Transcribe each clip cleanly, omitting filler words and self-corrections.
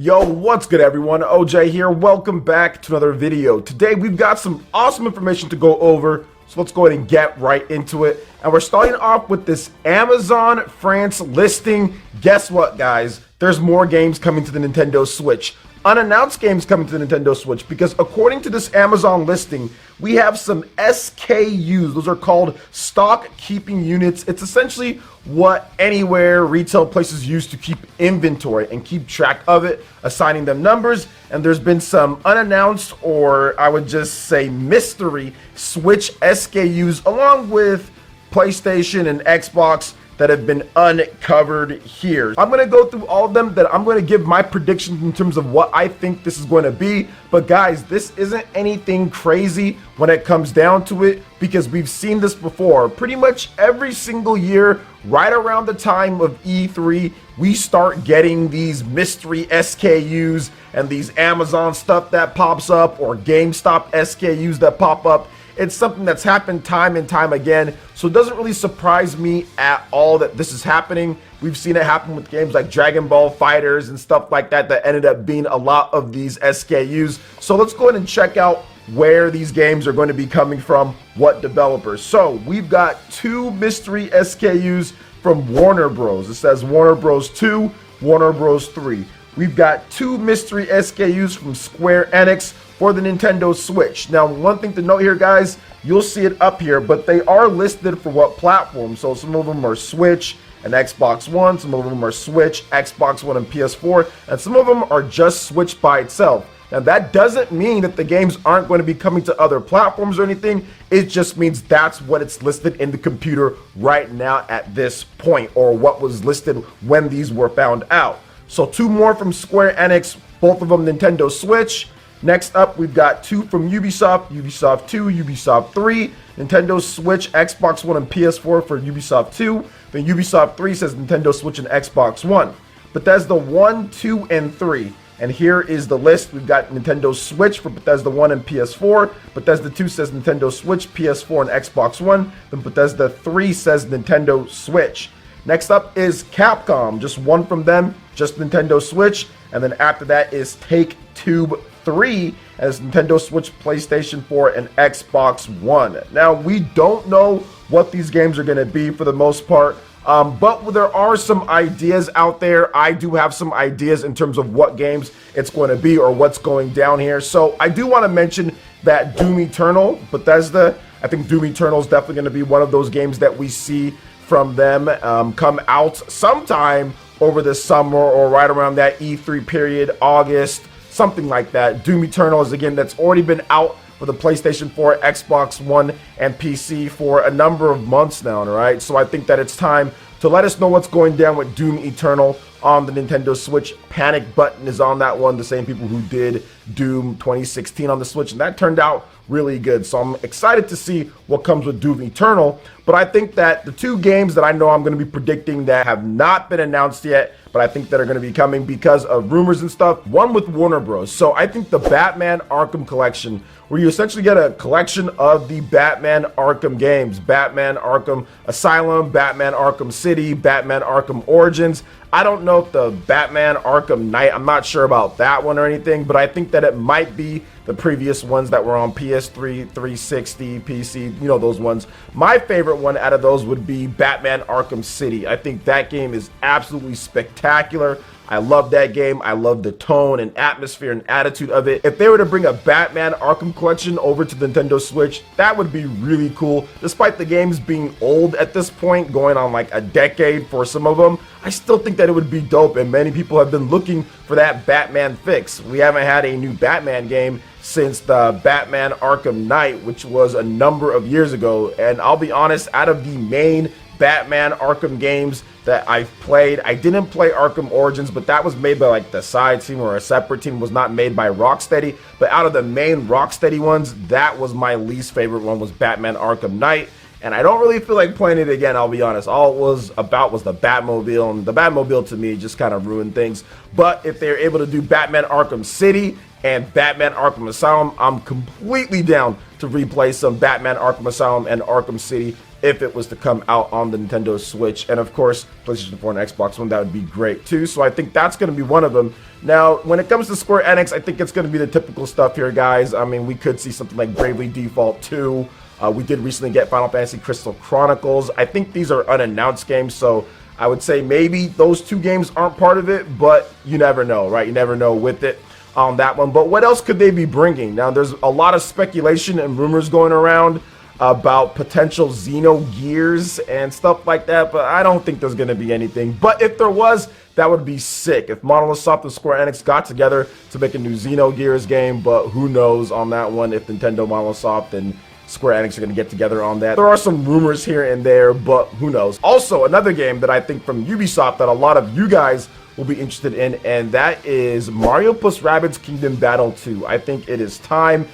Yo, what's good everyone? OJ here. Welcome back to another video. Today we've got some awesome information to go over, so let's go ahead and get right into it. And we're starting off with this Amazon France listing. Guess what, guys? There's more games coming to the Nintendo Switch. Unannounced games coming to the Nintendo Switch, because according to this Amazon listing, we have some SKUs. Those are called stock keeping units. It's essentially what anywhere retail places use to keep inventory and keep track of it, assigning them numbers. And there's been some unannounced, or I would just say mystery, Switch SKUs along with PlayStation and Xbox that have been uncovered here. I'm gonna go through all of them, that I'm gonna give my predictions in terms of what I think this is going to be. But guys, this isn't anything crazy when it comes down to it, because we've seen this before. Pretty much every single year, right around the time of E3, we start getting these mystery SKUs and these Amazon stuff that pops up, or GameStop SKUs that pop up. It's something that's happened time and time again, so it doesn't really surprise me at all that this is happening. We've seen it happen with games like Dragon Ball FighterZ and stuff like that ended up being a lot of these SKUs. So let's go ahead and check out where these games are going to be coming from, what developers. So we've got two mystery SKUs from Warner Bros. It says Warner Bros. 2, Warner Bros. 3. We've got two mystery SKUs from Square Enix for the Nintendo Switch. Now, one thing to note here, guys, you'll see it up here, but they are listed for what platform. So some of them are Switch and Xbox One, some of them are Switch, Xbox One, and PS4, and some of them are just Switch by itself. Now, that doesn't mean that the games aren't going to be coming to other platforms or anything. It just means that's what it's listed in the computer right now at this point, or what was listed when these were found out. So two more from Square Enix, both of them Nintendo Switch. Next up, we've got two from Ubisoft, Ubisoft 2, Ubisoft 3, Nintendo Switch, Xbox One, and PS4 for Ubisoft 2. Then Ubisoft 3 says Nintendo Switch and Xbox One. Bethesda 1, 2, and 3. And here is the list. We've got Nintendo Switch for Bethesda 1 and PS4. Bethesda 2 says Nintendo Switch, PS4, and Xbox One. Then Bethesda 3 says Nintendo Switch. Next up is Capcom, just one from them, just Nintendo Switch. And then after that is Take-Two 3 as Nintendo Switch, PlayStation 4, and Xbox One. Now, we don't know what these games are going to be for the most part, but there are some ideas out there. I do have some ideas in terms of what games it's going to be or what's going down here. So I do want to mention that Doom Eternal, Bethesda, I think Doom Eternal is definitely going to be one of those games that we see from them come out sometime over the summer or right around that E3 period, August, something like that. Doom Eternal is a game that's already been out for the PlayStation 4, Xbox One, and PC for a number of months now, right? So I think that it's time to let us know what's going down with Doom Eternal on the Nintendo Switch. Panic Button is on that one, the same people who did Doom 2016 on the Switch, and that turned out really good. So I'm excited to see what comes with Doom Eternal. But I think that the two games that I know I'm going to be predicting that have not been announced yet, but I think that are going to be coming because of rumors and stuff, one with Warner Bros. So I think the Batman Arkham Collection, where you essentially get a collection of the Batman Arkham games, Batman Arkham Asylum, Batman Arkham City, Batman Arkham Origins. I don't know if the Batman Arkham Knight, I'm not sure about that one or anything, but I think that it might be the previous ones that were on PS3, 360, PC, you know, those ones. My favorite one out of those would be Batman Arkham City. I think that game is absolutely spectacular. I love that game. I love the tone and atmosphere and attitude of it. If they were to bring a Batman Arkham Collection over to the Nintendo Switch, that would be really cool. Despite the games being old at this point, going on like a decade for some of them, I still think that it would be dope, and many people have been looking for that Batman fix. We haven't had a new Batman game since the Batman Arkham Knight, which was a number of years ago. And I'll be honest, out of the main Batman Arkham games that I've played, I didn't play Arkham Origins, but that was made by like the side team or a separate team, was not made by Rocksteady. But out of the main Rocksteady ones, that was my least favorite one, was Batman Arkham Knight. And I don't really feel like playing it again, I'll be honest. All it was about was the Batmobile, and the Batmobile to me just kind of ruined things. But if they're able to do Batman Arkham City and Batman Arkham Asylum, I'm completely down to replay some Batman Arkham Asylum and Arkham City if it was to come out on the Nintendo Switch. And of course, PlayStation 4 and Xbox One, that would be great too. So I think that's going to be one of them. Now, when it comes to Square Enix, I think it's going to be the typical stuff here, guys. I mean, we could see something like Bravely Default 2. We did recently get Final Fantasy Crystal Chronicles. I think these are unannounced games, so I would say maybe those 2 games aren't part of it, but you never know, right? You never know with it on that one. But what else could they be bringing? Now, there's a lot of speculation and rumors going around about potential Xenogears and stuff like that, but I don't think there's going to be anything. But if there was, that would be sick. If Monolith Soft and Square Enix got together to make a new Xenogears game, but who knows on that one if Nintendo, Monolith Soft, and Square Enix are going to get together on that. There are some rumors here and there, but who knows. Also, another game that I think from Ubisoft that a lot of you guys will be interested in, and that is Mario + Rabbids Kingdom Battle 2. I think it is time.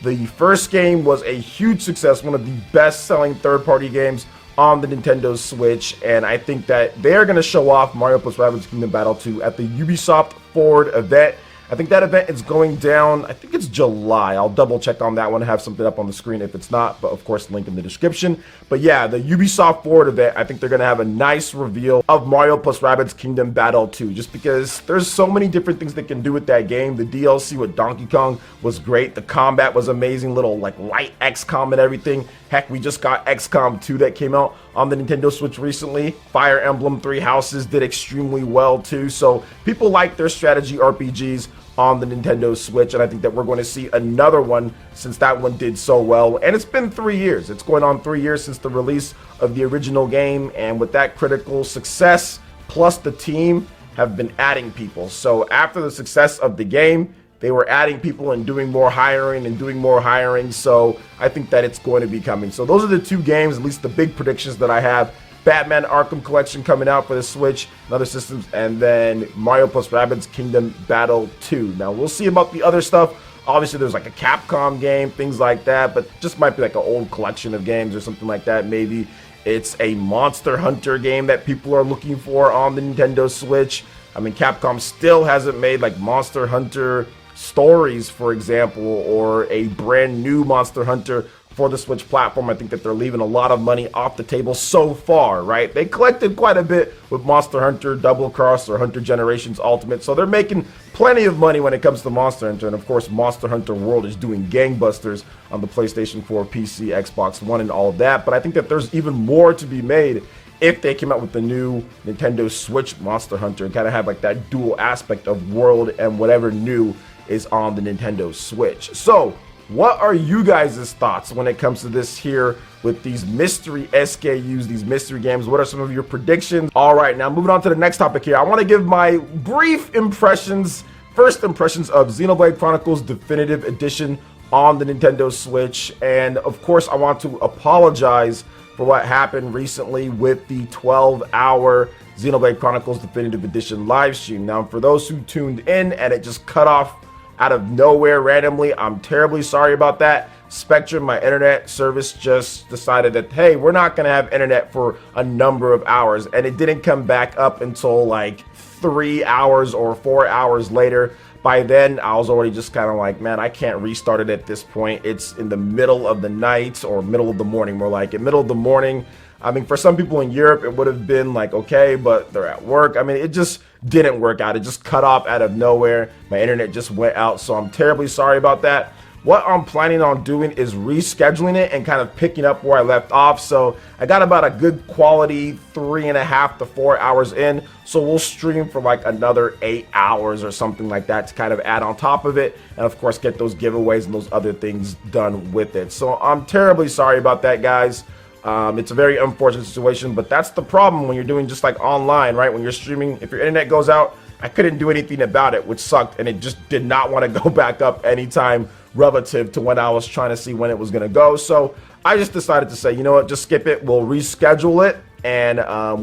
The first game was a huge success, one of the best-selling third-party games on the Nintendo Switch, and I think that they're going to show off Mario + Rabbids Kingdom Battle 2 at the Ubisoft Forward event. I think that event is going down, I think it's July. I'll double check on that one, have something up on the screen if it's not, but of course link in the description. But yeah, the Ubisoft Forward event, I think they're going to have a nice reveal of Mario + Rabbids Kingdom Battle 2, just because there's so many different things they can do with that game. The DLC with Donkey Kong was great. The combat was amazing, little like light XCOM and everything. Heck, we just got XCOM 2 that came out on the Nintendo Switch recently. Fire Emblem 3 Houses did extremely well too. So people like their strategy RPGs on the Nintendo Switch, and I think that we're going to see another one since that one did so well. And it's been 3 years. It's going on 3 years since the release of the original game, and with that critical success, plus the team have been adding people. So after the success of the game, they were adding people and doing more hiring and doing more hiring. So I think that it's going to be coming. So those are the 2 games, at least the big predictions that I have. Batman Arkham Collection coming out for the Switch and other systems, and then Mario + Rabbids Kingdom Battle 2. Now, we'll see about the other stuff. Obviously, there's like a Capcom game, things like that, but just might be like an old collection of games or something like that. Maybe it's a Monster Hunter game that people are looking for on the Nintendo Switch. I mean, Capcom still hasn't made like Monster Hunter Stories, for example, or a brand new Monster Hunter for the Switch platform. I think that they're leaving a lot of money off the table so far, right? They collected quite a bit with Monster Hunter Double Cross or Hunter Generations Ultimate, so they're making plenty of money when it comes to Monster Hunter. And of course, Monster Hunter World is doing gangbusters on the PlayStation 4, PC, Xbox One, and all of that. But I think that there's even more to be made if they came out with the new Nintendo Switch Monster Hunter and kind of have like that dual aspect of world and whatever new is on the Nintendo Switch. So what are you guys' thoughts when it comes to this here with these mystery SKUs, these mystery games? What are some of your predictions? All right, now moving on to the next topic here. I want to give my brief impressions, first impressions of Xenoblade Chronicles Definitive Edition on the Nintendo Switch. And of course, I want to apologize for what happened recently with the 12-hour Xenoblade Chronicles Definitive Edition live stream. Now, for those who tuned in and it just cut off out of nowhere randomly, I'm terribly sorry about that. Spectrum, my internet service, just decided that, hey, we're not going to have internet for a number of hours. And it didn't come back up until like 3 hours or 4 hours later. By then, I was already just kind of like, man, I can't restart it at this point. It's in the middle of the night, or middle of the morning, more like in middle of the morning. I mean, for some people in Europe, it would have been like, okay, but they're at work. I mean, it just didn't work out. It just cut off out of nowhere. My internet just went out, so I'm terribly sorry about that. What I'm planning on doing is rescheduling it and kind of picking up where I left off. So I got about a good quality 3.5 to 4 hours in. So we'll stream for like another 8 hours or something like that to kind of add on top of it. And of course, get those giveaways and those other things done with it. So I'm terribly sorry about that, guys. It's a very unfortunate situation, but that's the problem when you're doing just like online, right? When you're streaming, if your internet goes out, I couldn't do anything about it, which sucked, and it just did not want to go back up anytime relative to when I was trying to see when it was going to go. So I just decided to say, you know what, just skip it. We'll reschedule it, and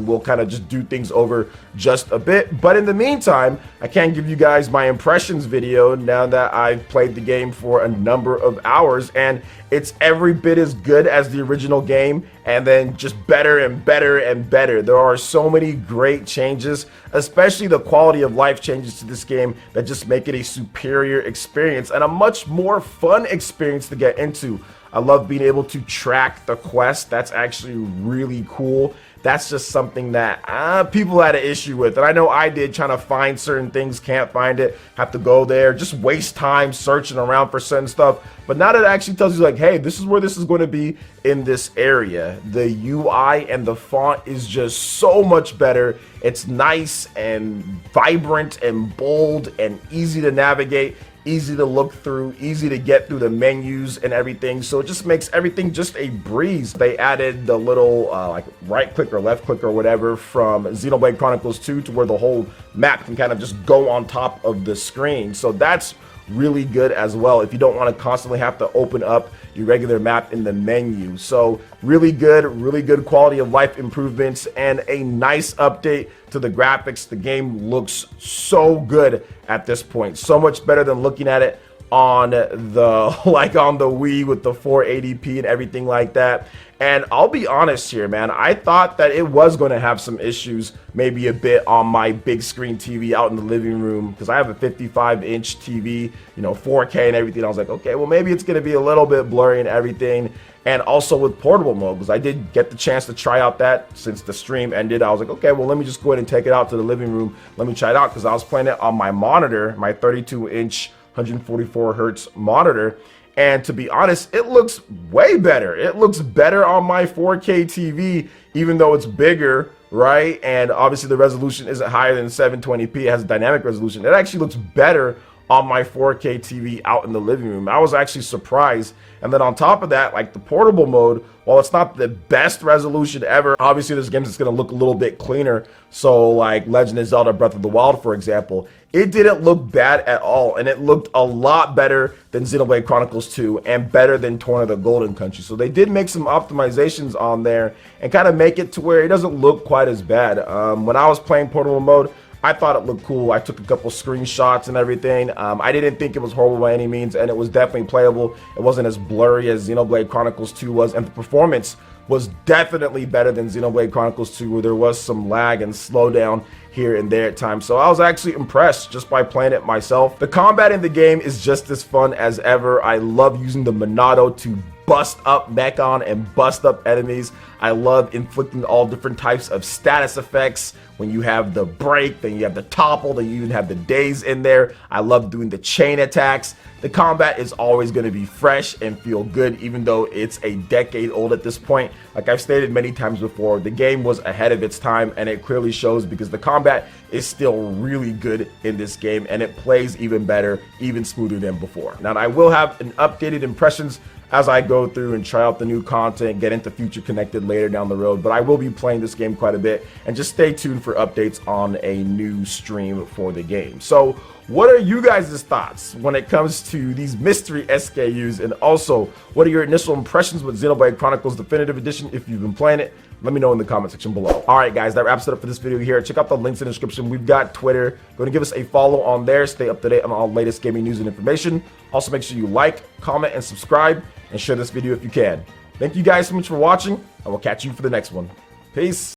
we'll kind of just do things over just a bit. But in the meantime, I can give you guys my impressions video now that I've played the game for a number of hours, and it's every bit as good as the original game, and then just better and better and better. There are so many great changes, especially the quality of life changes to this game that just make it a superior experience and a much more fun experience to get into. I love being able to track the quest. That's actually really cool. That's just something that people had an issue with, and I know I did, trying to find certain things, can't find it, have to go there, just waste time searching around for certain stuff. But now that it actually tells you, like, hey, this is where this is going to be in this area. The UI and the font is just so much better. It's nice and vibrant and bold and easy to navigate, easy to look through, easy to get through the menus and everything. So it just makes everything just a breeze. They added the little like right click or left click or whatever from Xenoblade Chronicles 2 to where the whole map can kind of just go on top of the screen. So that's really good as well if you don't want to constantly have to open up your regular map in the menu. So really good quality of life improvements and a nice update to the graphics. The game looks so good at this point, so much better than looking at it on the on the Wii with the 480p and everything like that. And I'll be honest here, man, I thought that it was going to have some issues, maybe a bit on my big screen TV out in the living room, because I have a 55-inch TV, you know, 4K and everything. I was like, okay, well, maybe it's going to be a little bit blurry and everything. And also with portable mode, because I did get the chance to try out that since the stream ended. I was like, okay, well, let me just go ahead and take it out to the living room. Let me try it out, because I was playing it on my monitor, my 32-inch 144 hertz monitor. And to be honest, it looks way better. It looks better on my 4K TV, even though it's bigger, right? And obviously the resolution isn't higher than 720p. It has a dynamic resolution. It actually looks better on my 4K TV out in the living room. I was actually surprised. And then on top of that, like the portable mode, while it's not the best resolution ever, obviously this game is going to look a little bit cleaner. So like Legend of Zelda Breath of the Wild, for example, it didn't look bad at all. And it looked a lot better than Xenoblade Chronicles 2 and better than Torn of the Golden Country. So they did make some optimizations on there and kind of make it to where it doesn't look quite as bad. When I was playing portable mode, I thought it looked cool. I took a couple screenshots and everything. I didn't think it was horrible by any means, and it was definitely playable. It wasn't as blurry as Xenoblade Chronicles 2 was, and the performance was definitely better than Xenoblade Chronicles 2, where there was some lag and slowdown here and there at times. So I was actually impressed just by playing it myself. The combat in the game is just as fun as ever. I love using the Monado to bust up Mechon and bust up enemies. I love inflicting all different types of status effects. When you have the break, then you have the topple, then you even have the daze in there. I love doing the chain attacks. The combat is always going to be fresh and feel good, even though it's a decade old at this point. Like I've stated many times before, the game was ahead of its time, and it clearly shows because the combat is still really good in this game, and it plays even better, even smoother than before. Now, I will have an updated impressions as I go through and try out the new content, get into Future Connected later down the road, but I will be playing this game quite a bit, and just stay tuned for updates on a new stream for the game. So what are you guys' thoughts when it comes to these mystery SKUs, and also what are your initial impressions with Xenoblade Chronicles Definitive Edition if you've been playing it? Let me know in the comment section below. All right, guys, that wraps it up for this video here. Check out the links in the description. We've got Twitter. Go and give us a follow on there. Stay up to date on all latest gaming news and information. Also, make sure you like, comment, and subscribe, and share this video if you can. Thank you guys so much for watching, and we'll catch you for the next one. Peace.